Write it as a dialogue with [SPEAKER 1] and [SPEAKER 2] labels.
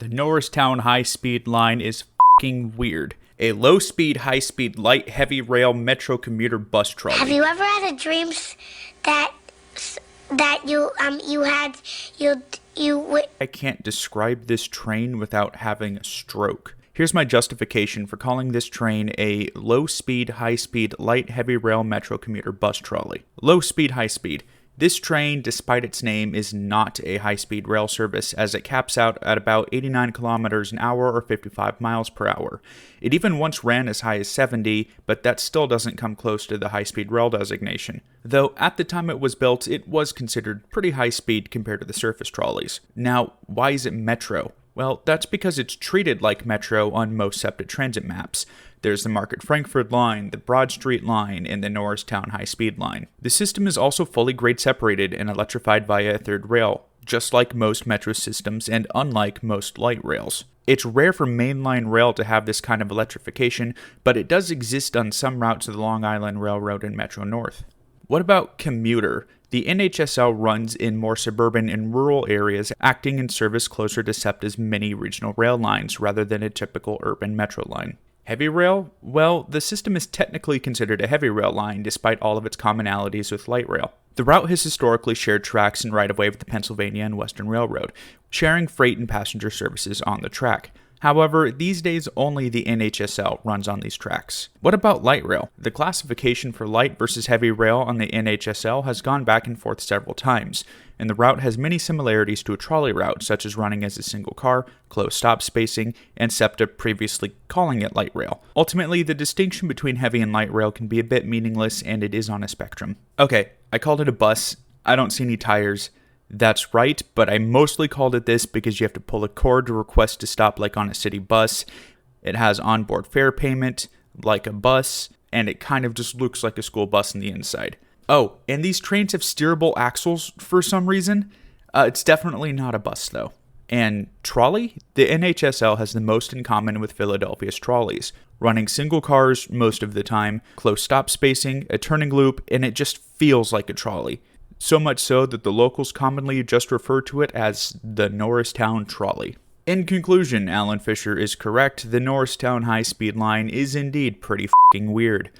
[SPEAKER 1] The Norristown High Speed Line is fucking weird. A low-speed, high-speed, light, heavy rail metro commuter bus trolley.
[SPEAKER 2] Have you ever had a dream that
[SPEAKER 1] I can't describe this train without having a stroke. Here's my justification for calling this train a low-speed, high-speed, light, heavy rail metro commuter bus trolley. Low-speed, high-speed. This train, despite its name, is not a high-speed rail service, as it caps out at about 89 kilometers an hour or 55 miles per hour. It even once ran as high as 70, but that still doesn't come close to the high-speed rail designation. Though, at the time it was built, it was considered pretty high-speed compared to the surface trolleys. Now, why is it metro? Well, that's because it's treated like metro on most SEPTA transit maps. There's the Market-Frankford Line, the Broad Street Line, and the Norristown High Speed Line. The system is also fully grade separated and electrified via a third rail, just like most metro systems and unlike most light rails. It's rare for mainline rail to have this kind of electrification, but it does exist on some routes of the Long Island Railroad and Metro North. What about commuter? The NHSL runs in more suburban and rural areas, acting in service closer to SEPTA's many regional rail lines rather than a typical urban metro line. Heavy rail? Well, the system is technically considered a heavy rail line despite all of its commonalities with light rail. The route has historically shared tracks and right-of-way with the Pennsylvania and Western Railroad, sharing freight and passenger services on the track. However, these days only the NHSL runs on these tracks. What about light rail? The classification for light versus heavy rail on the NHSL has gone back and forth several times, and the route has many similarities to a trolley route, such as running as a single car, close stop spacing, and SEPTA previously calling it light rail. Ultimately, the distinction between heavy and light rail can be a bit meaningless, and it is on a spectrum. Okay, I called it a bus. I don't see any tires. That's right, but I mostly called it this because you have to pull a cord to request to stop like on a city bus. It has onboard fare payment, like a bus, and it kind of just looks like a school bus on the inside. Oh, and these trains have steerable axles for some reason. It's definitely not a bus though. And trolley? The NHSL has the most in common with Philadelphia's trolleys. Running single cars most of the time, close stop spacing, a turning loop, and it just feels like a trolley. So much so that the locals commonly just refer to it as the Norristown Trolley. In conclusion, Alan Fisher is correct. The Norristown High Speed Line is indeed pretty f***ing weird.